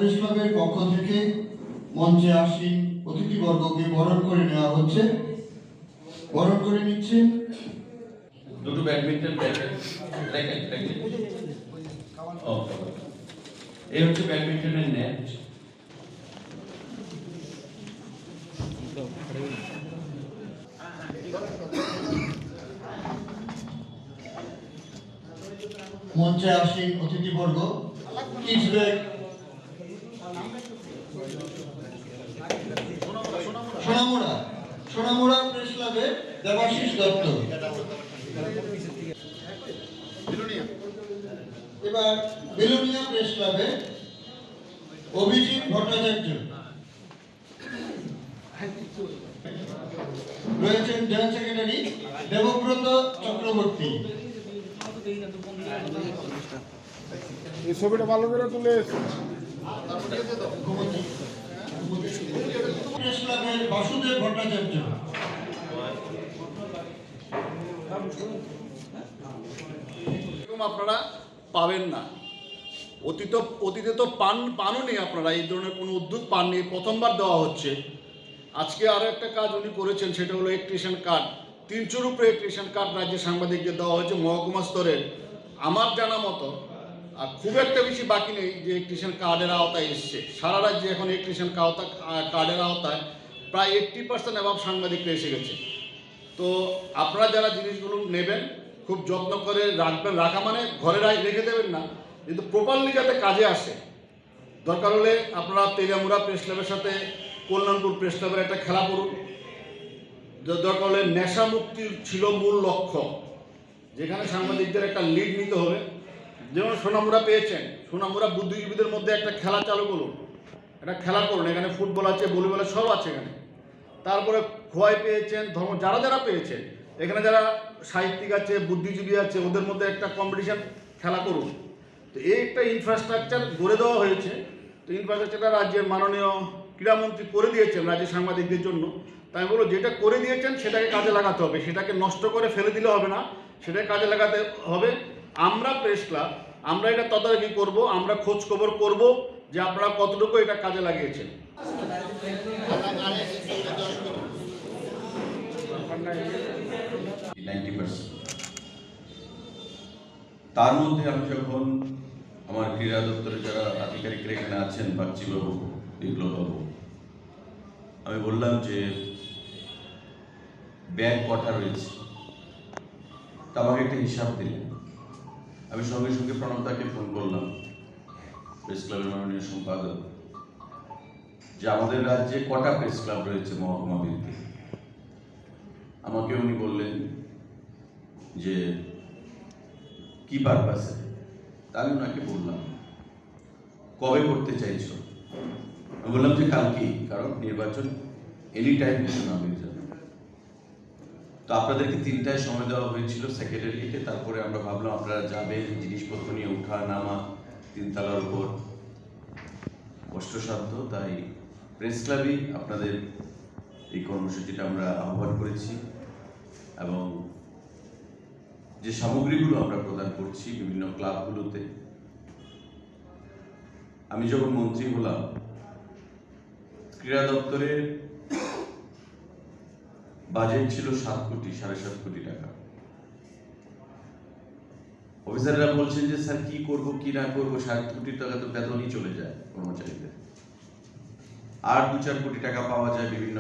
Press ক্লাবের পক্ষ থেকে মঞ্চে আসীন অতিথিবর্গকে বরণ করে নেওয়া হচ্ছে। বরণ করে নিচ্ছেন দুটো ব্যাডমিন্টন র্যাকেট। এই হচ্ছে ব্যাডমিন্টনের নেট। মঞ্চে আসীন অতিথিবর্গ কিডস ব্যাগ সোনামুড়া প্রেস ক্লাবের দেবাশিস দত্ত। এবার বেলুনিয়া প্রেস ক্লাবে অভিজিৎ ভট্টাচার্য রয়েছেন। Joint secretary Debabrata Chakraborty. এই ছবিটা ভালো করে তুলে প্রেস ক্লাবের বাসুদেব ভট্টাচার্য। আপনারা পাবেন না, অতীতে তো পাননি আপনারা, এই ধরনের কোনো উদ্যোগ পাননি, প্রথমবার দেওয়া হচ্ছে। আজকে আরও একটা কাজ উনি করেছেন, সেটা হলো ইলেকট্রিশিয়ান কার্ড। 300-র উপরে ইলেকট্রিশিয়ান কার্ড রাজ্যের সাংবাদিকদের দেওয়া হয়েছে মহকুমা স্তরের। আমার জানা মতো আর খুব একটা বেশি বাকি নেই যে ইলেকট্রিশিয়ান কার্ডের আওতায় এসছে। সারা রাজ্যে এখন ইলেকট্রিশিয়ান কার্ডের আওতায় প্রায় 80% অ্যাবাভ সাংবাদিকরা এসে গেছে। তো আপনারা যারা জিনিসগুলো নেবেন খুব যত্ন করে রাখবেন। রাখা মানে ঘরে রেখে দেবেন না, কিন্তু প্রপারলি যাতে কাজে আসে। দরকার হলে আপনারা তেলিয়ামুড়া প্রেস ক্লাবের সাথে কল্যাণপুর প্রেস ক্লাবের একটা খেলা করুন। দরকার হলে নেশা মুক্তির ছিল মূল লক্ষ্য, যেখানে সাংবাদিকদের একটা লিড নিতে হবে। যেমন সোনামুড়া পেয়েছেন, সোনামুড়া বুদ্ধিজীবীদের মধ্যে একটা খেলা চালু করুন, একটা খেলা করুন। এখানে ফুটবল আছে, ভলিবল আছে, সব আছে এখানে। তারপরে খোয়াই পেয়েছেন, যারা পেয়েছেন, এখানে যারা সাহিত্যিক আছে, বুদ্ধিজীবী আছে, ওদের মধ্যে একটা কম্পিটিশন খেলা করুন। তো এই একটা ইনফ্রাস্ট্রাকচার গড়ে দেওয়া হয়েছে। তো ইনফ্রাস্ট্রাকচারটা রাজ্যের মাননীয় ক্রীড়ামন্ত্রী করে দিয়েছেন রাজ্যের সাংবাদিকদের জন্য। তাই বলো, যেটা করে দিয়েছেন সেটাকে কাজে লাগাতে হবে, সেটাকে নষ্ট করে ফেলে দিলে হবে না, সেটাকে কাজে লাগাতে হবে। আমরা প্রেস ক্লাব, আমরা এটা তদারকি করব, আমরা খোঁজ খবর করব যে আপনারা কতটুকু এটা কাজে লাগিয়েছেন। 90%। তার মধ্যে আমি যখন আমার ক্রীড়া দপ্তরে যারা আধিকারিকরা এখানে আছেন, বাগচিবাবু, বিপ্লববাবু, আমি বললাম যে ব্যাগ কটা রয়েছে, তা আমাকে একটা হিসাব দিলেন। আমি সঙ্গে সঙ্গে প্রণবদাকে ফোন করলাম, প্রেস ক্লাবের মাননীয় সম্পাদক, যে আমাদের রাজ্যে কটা প্রেস ক্লাব রয়েছে মহকুমা ভিত্তিক। আমাকে উনি বললেন যে কি পারপাসে। আমি ওনাকে বললাম কবে করতে চাইছো। আমি বললাম যে কালকেই, কারণ নির্বাচন এনি টাইম ঘোষণা হয়ে যাবে। তো আপনাদেরকে 3টায় সময় দেওয়া হয়েছিল সেক্রেটারিয়েটে। তারপরে আমরা ভাবলাম আপনারা যাবেন, জিনিসপত্র নিয়ে উঠা নামা 3 তলার উপর কষ্টসাধ্য, তাই প্রেস ক্লাবেই আপনাদের এই কর্মসূচিটা আমরা আহ্বান করেছি। এবং যে সামগ্রীগুলো আমরা প্রদান করছি বিভিন্ন ক্লাবগুলোতে, আমি যখন মন্ত্রী হলাম ক্রীড়া দপ্তরের বাজেট ছিল 7.5 কোটি টাকা। অফিসাররা বলছেন যে স্যার কি করব কি না করবো, 7 কোটি টাকা তো বেতনই চলে যায় কর্মচারীদের, আর 2-4 কোটি টাকা পাওয়া যায় বিভিন্ন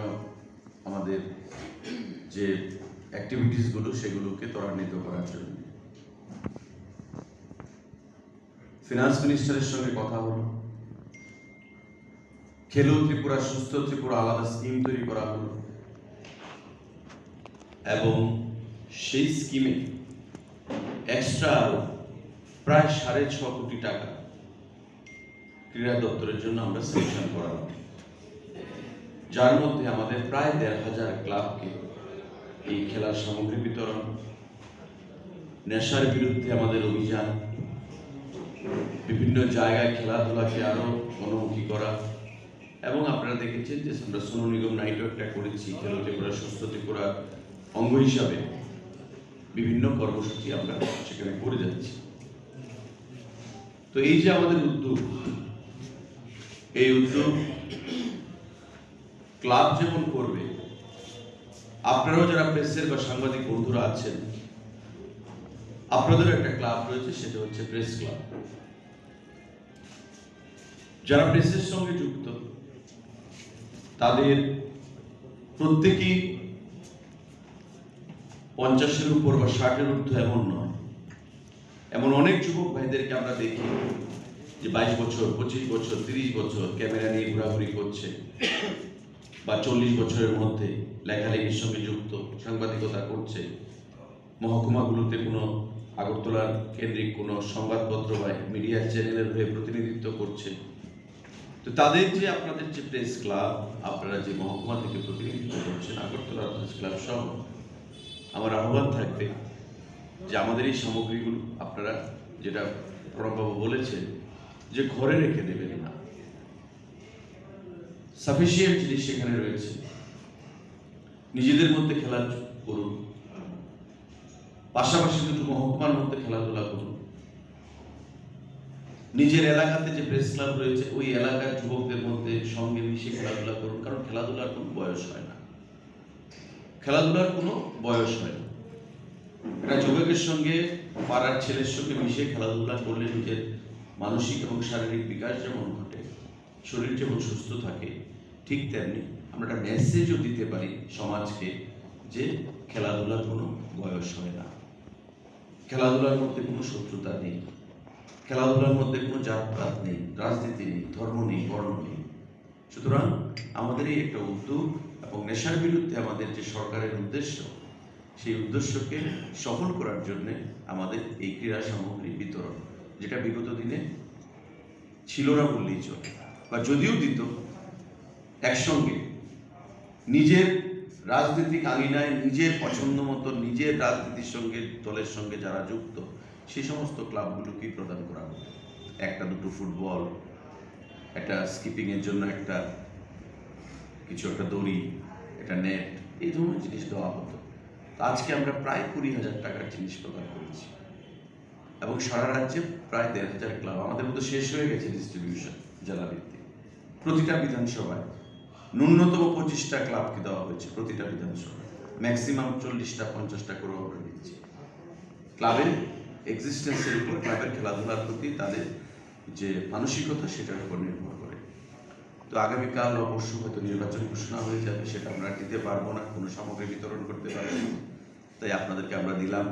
আমাদের যে অ্যাক্টিভিটিসগুলো সেগুলোকে ত্বরান্বিত করার জন্য। ফিনান্স মিনিস্টারের সঙ্গে কথা হলো, খেলো ত্রিপুরা, সুস্থ ত্রিপুরা আলাদা স্কিম তৈরি করা হলো, এবং সেই স্কিমে এক্সট্রা আরো প্রায় 6.5 কোটি টাকা ক্রীড়া দপ্তরের জন্য আমরা স্যাংশন করালাম, যার মধ্যে আমাদের প্রায় 1,500 ক্লাবকে এই খেলার সামগ্রী বিতরণ, নেশার বিরুদ্ধে আমাদের অভিযান, বিভিন্ন জায়গায় খেলাধুলাকে আরো গণমুখী করা, এবং আপনারা দেখেছেন যে আমরা সোনু নিগম নাইটও একটা করেছি, খেলো ত্রিপুরা সুস্থ ত্রিপুরা অঙ্গ হিসাবে বিভিন্ন কর্মসূচি আমরা সেখানে করে যাচ্ছি। তো এই যে আমাদের উদ্যোগ, এই উদ্যোগ ক্লাব যেমন করবে, আপনারাও যারা প্রেসের বা সাংবাদিক বন্ধুরা আছেন, আপনাদের একটা ক্লাব রয়েছে, সেটা হচ্ছে প্রেস ক্লাব। যারা প্রেসের সঙ্গে যুক্ত তাদের প্রত্যেকেই 50-এর উপর বা 60-এর ঊর্ধ্ব এমন নয়। এমন অনেক যুবক ভাইদেরকে আমরা দেখি যে 22 বছর, 25 বছর, 30 বছর ক্যামেরা নিয়ে ঘোরাঘুরি করছে, বা 40 বছরের মধ্যে লেখালেখির সঙ্গে যুক্ত, সাংবাদিকতা করছে, মহকুমাগুলোতে কোনো আগরতলার কেন্দ্রিক কোনো সংবাদপত্র বা মিডিয়া চ্যানেলের হয়ে প্রতিনিধিত্ব করছে। তো তাদের যে আপনাদের যে প্রেস ক্লাব, আপনারা যে মহকুমা থেকে প্রতিনিধিত্ব করছেন, আগরতলা প্রেস ক্লাব সহ, আমার আহ্বান থাকবে যে আমাদের এই সামগ্রীগুলো আপনারা, যেটা প্রণববাবু বলেছেন, যে ঘরে রেখে দেবেন না। সাফিসিয়েন্ট জিনিস সেখানে রয়েছে, নিজেদের মধ্যে খেলা করুন, পাশাপাশি দুটো মহকুমার মধ্যে খেলাধুলা করুন। নিজের এলাকাতে যে প্রেস ক্লাব রয়েছে ওই এলাকার যুবকদের মধ্যে সঙ্গে মিশে খেলাধুলা করুন, কারণ খেলাধুলার কোনো বয়স হয় না, খেলাধুলার কোনো বয়স হয় না। একটা যুবকের সঙ্গে, পাড়ার ছেলের সঙ্গে মিশে খেলাধুলা করলে নিজের মানসিক এবং শারীরিক বিকাশ যেমন ঘটে, শরীর যেমন সুস্থ থাকে, ঠিক তেমনি আমরা একটা মেসেজও দিতে পারি সমাজকে যে খেলাধুলার কোনো বয়স হয় না, খেলাধুলার মধ্যে কোনো শত্রুতা নেই, খেলাধুলার মধ্যে কোনো জাতপাত নেই, রাজনীতি নেই, ধর্ম নেই, বর্ণ নেই। সুতরাং আমাদের এই একটা উদ্যোগ এবং নেশার বিরুদ্ধে আমাদের যে সরকারের উদ্দেশ্য, সেই উদ্দেশ্যকে সফল করার জন্য আমাদের এই ক্রীড়া সামগ্রী বিতরণ, যেটা বিগত দিনে ছিল না বললেই চলে, বা যদিও দিত একসঙ্গে নিজের রাজনৈতিক আঙিনায় নিজের পছন্দ মতো নিজের রাজনীতির সঙ্গে, দলের সঙ্গে যারা যুক্ত, সেই সমস্ত ক্লাবগুলোকেই প্রদান করা হতো। একটা দুটো ফুটবল, একটা স্কিপিংয়ের জন্য একটা কিছু একটা দড়ি, একটা নেট, এই ধরনের জিনিস দেওয়া হতো। আজকে আমরা প্রায় 20,000 টাকার জিনিস প্রদান করেছি এবং সারা রাজ্যে প্রায় 1,500 ক্লাব। আমাদের মধ্যে শেষ হয়ে গেছে ডিস্ট্রিবিউশন জেলা ভিত্তিক। প্রতিটা বিধানসভায় ন্যূনতম 25টা ক্লাবকে দেওয়া হয়েছে, প্রতিটা বিধানসভায় ম্যাক্সিমাম 40টা 50টা করেও আমরা দিচ্ছি। ক্লাবের এক্সিস্টেন্সের উপর, ক্লাবের খেলাধুলার প্রতি তাদের যে মানসিকতা, সেটার উপর নির্ভর করে। তো আগামীকাল অবশ্য হয়তো নির্বাচন ঘোষণা হয়ে যাবে, সেটা আমরা দিতে পারবো না, কোনো সামগ্রী বিতরণ করতে পারবো না, তাই আপনাদেরকে আমরা দিলাম,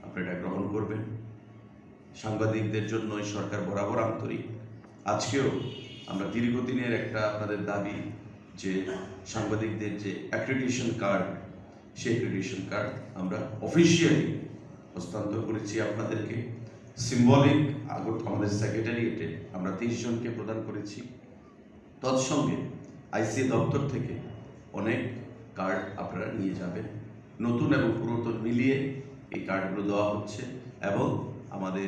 আপনারা এটা গ্রহণ করবেন। সাংবাদিকদের জন্য এই সরকার বরাবর আন্তরিক। আজকেও আমরা দীর্ঘদিনের একটা আপনাদের দাবি যে সাংবাদিকদের যে অ্যাক্রেডিটেশন কার্ড, সেই অ্যাক্রেডিটেশন কার্ড আমরা অফিসিয়ালি হস্তান্তর করেছি আপনাদেরকে। সিম্বলিক আমাদের সেক্রেটারিয়েটে আমরা 30 জনকে প্রদান করেছি। তৎসঙ্গে আইসিএ দপ্তর থেকে অনেক কার্ড আপনারা নিয়ে যাবেন, নতুন এবং পুরাতন মিলিয়ে এই কার্ডগুলো দেওয়া হচ্ছে। এবং আমাদের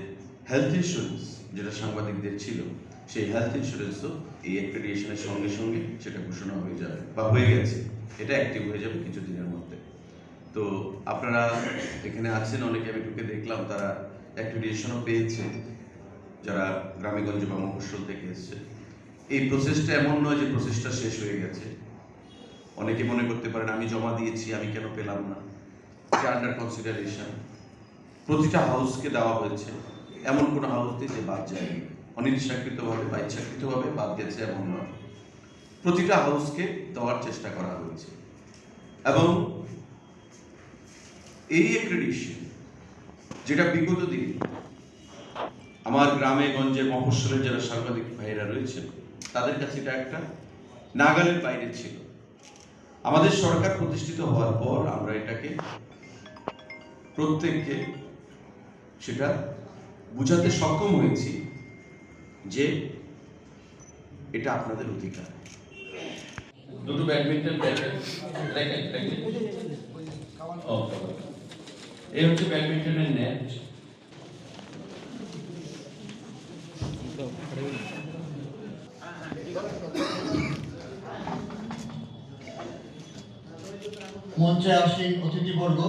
হেলথ ইন্স্যুরেন্স যেটা সাংবাদিকদের ছিল, সেই হেলথ ইন্স্যুরেন্সও এই অ্যাক্রেডিটেশনের সঙ্গে সঙ্গে সেটা ঘোষণা হয়ে যাবে বা হয়ে গেছে, এটা অ্যাক্টিভ হয়ে যাবে কিছুদিনের মধ্যে। তো আপনারা এখানে আছেন অনেকে, আমি ঢুকে দেখলাম তারা অ্যাক্রেডিটেশনও পেয়েছে, যারা গ্রামেগঞ্জ বা মফস্বল থেকে এসছে। এই প্রসেসটা এমন নয় যে প্রসেসটা শেষ হয়ে গেছে। অনেকে মনে করতে পারেন আমি জমা দিয়েছি, আমি কেন পেলাম না। এটা আন্ডার কনসিডারেশন। প্রতিটা হাউসকে দেওয়া হয়েছে, এমন কোনো হাউস নেই যে বাদ যায়নি, অনিচ্ছাকৃতভাবে বা ইচ্ছাকৃতভাবে বাদ গেছে এমন নয়। প্রতিটা হাউসকে দেওয়ার চেষ্টা করা হয়েছে। এবং এই অ্যাক্রেডিটেশন যেটা বিগত দিন আমার গ্রামে গঞ্জে মফস্বলের যারা সাংবাদিক ভাইয়েরা রয়েছেন, তাদের কাছে এটা একটা নাগালের বাইরে ছিল। আমাদের সরকার প্রতিষ্ঠিত হওয়ার পর আমরা এটাকে প্রত্যেককে সেটা বুঝাতে সক্ষম হয়েছি যে এটা আপনাদের অধিকার। দুটো ব্যাডমিন্টন এই হচ্ছে ব্যাডমিন্টনের নেট। মঞ্চে আসীন অতিথিবর্গ,